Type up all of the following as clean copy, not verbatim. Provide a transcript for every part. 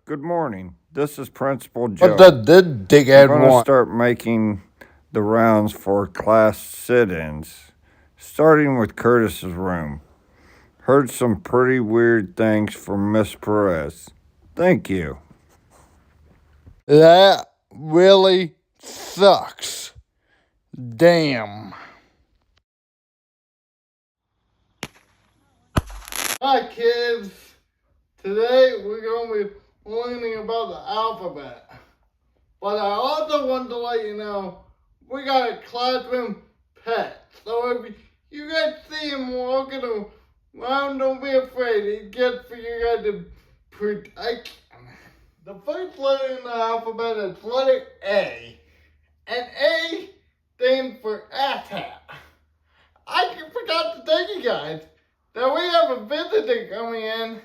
Good morning. This is Principal What Joe. does this I'm dickhead going to want? start making the rounds for class sit ins, starting with Curtis's room. Heard some pretty weird things from Miss Perez. Thank you. That really sucks. Damn. Hi, kids. Today we're going to be learning about the alphabet. But I also want to let you know we got a classroom pet. So if you guys see him walking around, don't be afraid. He's just for you guys to protect him. The first letter in the alphabet is letter A. And A stands for asshat. I forgot to tell you guys that we have a visitor coming in,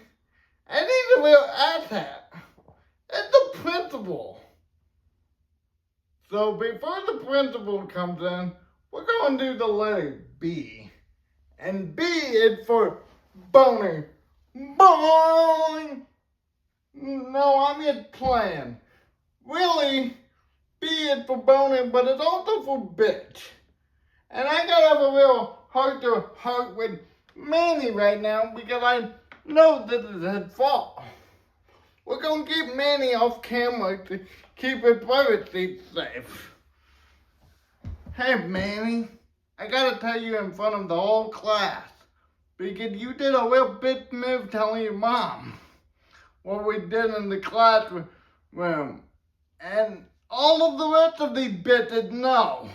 and he's a real asshat. It's the principal. So before the principal comes in, we're going to do the letter B. And B is for boner. Boing! No, I'm just playing. Really, B is for boner, but it's also for bitch. And I gotta have a real heart to heart with Manny right now because I know this is his fault. We're gonna keep Manny off camera to keep his privacy safe. Hey Manny, I gotta tell you in front of the whole class because you did a real big move telling your mom what we did in the classroom. And all of the rest of these bitches know.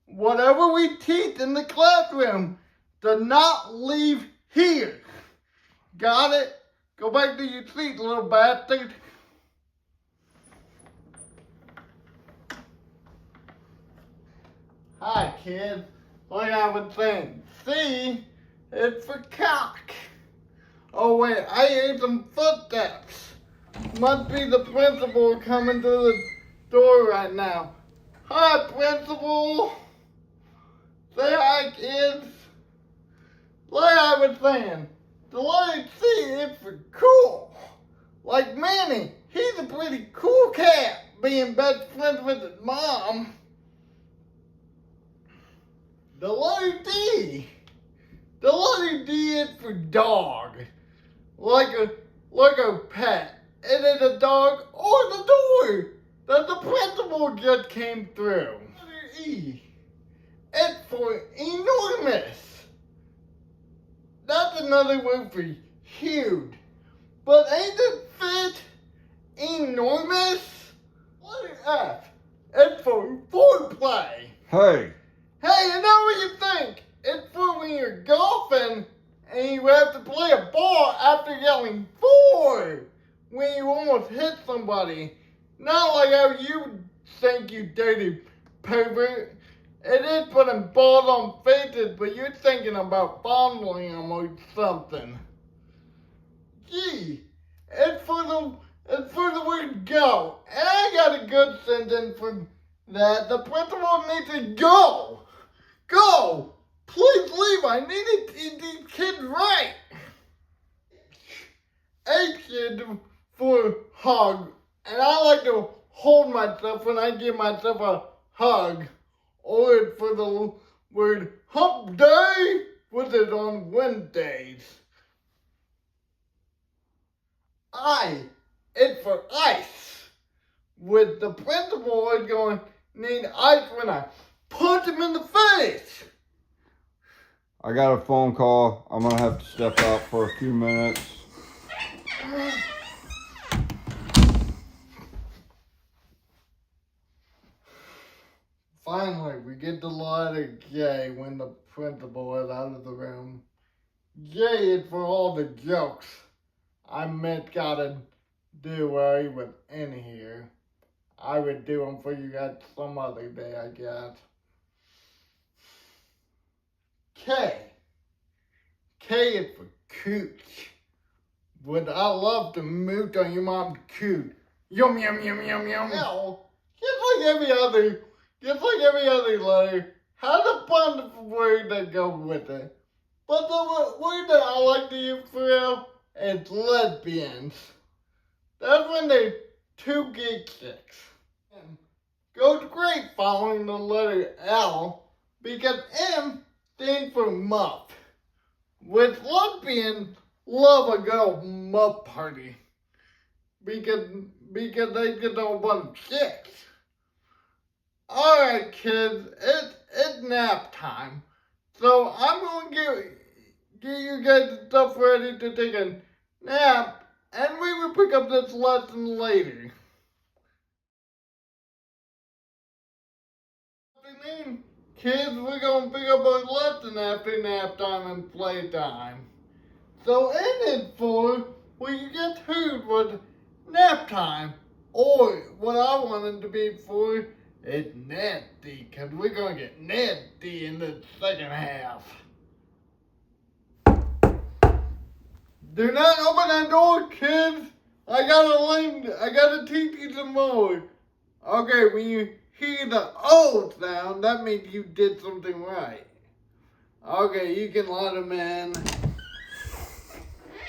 Whatever we teach in the classroom does not leave here. Got it? Go back to your seat, little bastard. Hi, kids. Like I was saying, C is for cock. Oh, wait, I heard some footsteps. Must be the principal coming through the door right now. Hi, principal. Say hi, kids. Like I was saying, the letter C is for cool. Like Manny, he's a pretty cool cat, being best friends with his mom. The letter D. The letter D is for dog. Like a pet. It is a dog or the door that the principal just came through. Letter E. It's for enormous. That's another word for huge. But ain't it fit? Enormous? Letter F. It's for foreplay. Hey, Hey, you know what you think? It's for when you're golfing and you have to play a ball after yelling four when you almost hit somebody. Not like how you think, you dirty pervert. It is putting balls on faces, but you're thinking about fondling them or something. Gee, it's for the word go. And I got a good sentence for that. The principal needs to go. Go! Please leave. I need these kids right. H is for hug. And I like to hold myself when I give myself a hug. Or it's for the word hump day, which is on Wednesdays. I is for ice. With the principal is going need ice when I punch him in the face. I got a phone call. I'm going to have to step out for a few minutes. Finally, we get the letter J when the principal is out of the room. J is for all the jokes I meant gotta do while he was in here. I would do them for you guys some other day, I guess. K. K is for cooch. Would I love to mooch on your mom's cooch? Yum yum yum yum yum. Hell, just like every other letter, has a bunch of words that go with it. But the word that I like to use for real is lesbians. That's when they 2 get 6. And goes great following the letter L because M stands for muff. With lesbians love a good muff party because they get on 1 6. Alright kids, it's nap time. So I'm gonna get you guys stuff ready to take a nap, and we will pick up this lesson later. Afternoon, kids, we're gonna pick up our lesson after nap time and playtime. So in it for what you just heard was nap time, or what I wanted to be for is nasty, cause we're gonna get nasty in the second half. Do not open that door, kids. I gotta teach you some more. Okay, when you hear the O sound, that means you did something right. Okay, you can let them in.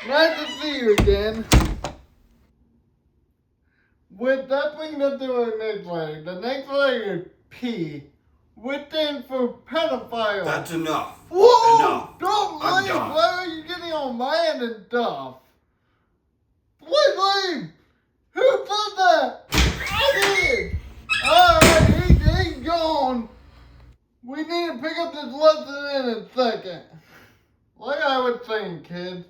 Nice to see you again. With that brings us to our next letter. The next letter is P, which stands for pedophile. That's enough. Whoa! Enough. Don't I'm leave! done. Why are you getting on my end and stuff? Please leave! Who said that? I did! Alright, he's gone. We need to pick up this lesson in a second. Like I was saying, kids,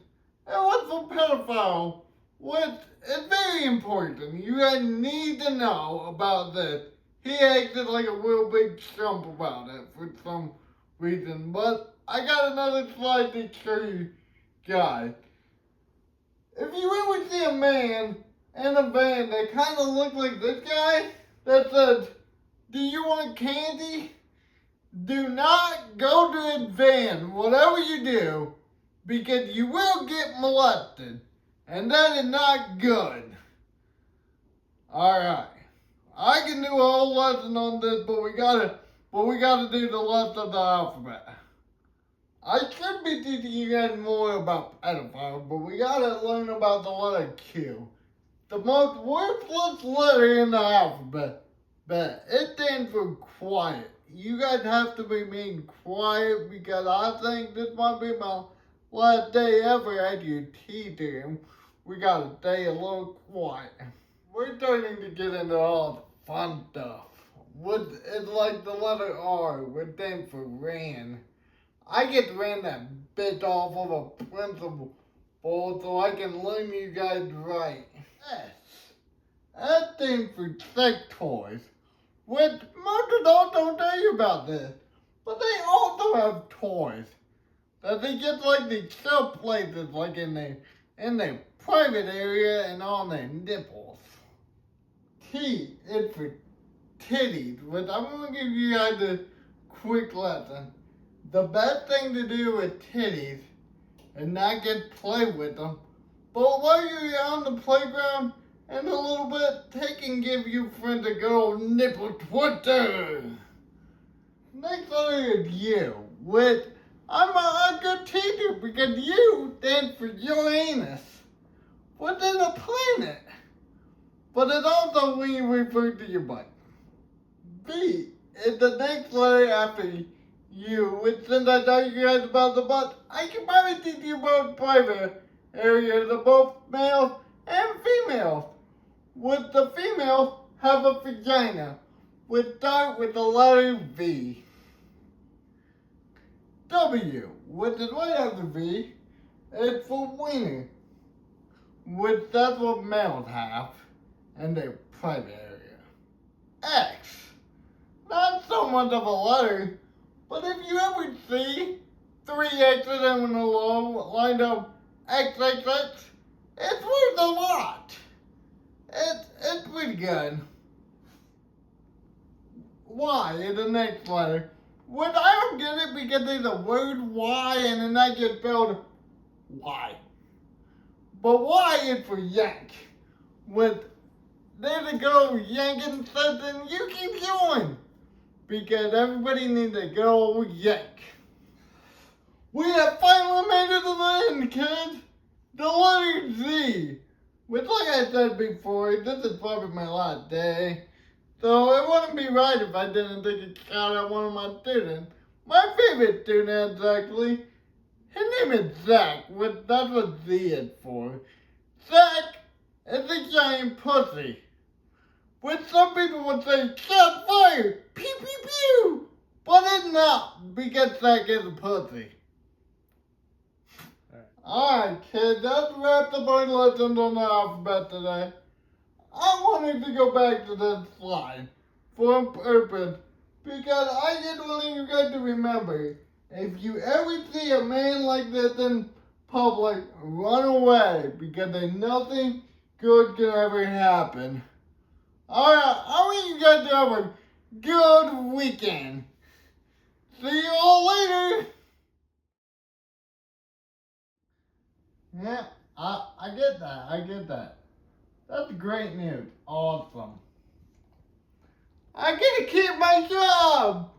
it was for pedophile, which is very important. You guys need to know about this. He acted like a real big chump about it for some reason, but I got another slide to show you guys. If you ever see a man in a van that kind of looks like this guy, that says, "Do you want candy?" Do not go to his van, whatever you do, because you will get molested, and that is not good. Alright. I can do a whole lesson on this, but we gotta do the rest of the alphabet. I should be teaching you guys more about pedophiles, but we gotta learn about the letter Q. The most worthless letter in the alphabet. But it stands for quiet. You guys have to be being quiet because I think this might be my last day ever at your teacher. We gotta stay a little quiet. We're starting to get into all the fun stuff. It's like the letter R, which stands for ran. I get ran that bitch off of a principal so I can learn you guys right. S. That stands for sex toys. Which most adults don't tell you about this. But they also have toys that they get like these shelf places like in their private area and on their nipples. T is for titties, which I'm gonna give you guys a quick lesson. The best thing to do with titties is not get play with them, but while you're on the playground and a little bit, take and give your friend a good old nipple twister. Next letter is U, which I'm a good teacher because U stands for Uranus, which is a planet, but it's also when you refer to your butt. B is the next letter after U, which since I told you guys about the butt, I can probably teach you about private areas of both males and females. With the females have a vagina, which start with the letter V. W, which is right after V, is for wiener, which that's what males have in their private area. X, not so much of a letter, but if you ever see 3 X's in a row lined up XXX, it's worth a lot. It's pretty good. Y is the next letter. Which I don't get it because there's a word Y and then that gets spelled Y. But Y is for yank. With there's a girl yanking something, you keep going. Because everybody needs a good old yank. We have finally made it to the end, kids. The letter Z, Which, like I said before, this is probably my last day. So it wouldn't be right if I didn't take a shot at one of my students. My favorite student, actually. His name is Zach. That's what Z is for. Zach is a giant pussy. Which some people would say, shot fire! Pew pew pew! But it's not, because Zach is a pussy. Alright, kids, that wraps up our lessons on the alphabet today. I wanted to go back to this slide for a purpose because I just want you guys to remember, if you ever see a man like this in public, run away because there's nothing good can ever happen. Alright, I want you guys to have a good weekend. See you all later. Yeah, I get that. That's great news. Awesome. I get to keep my job.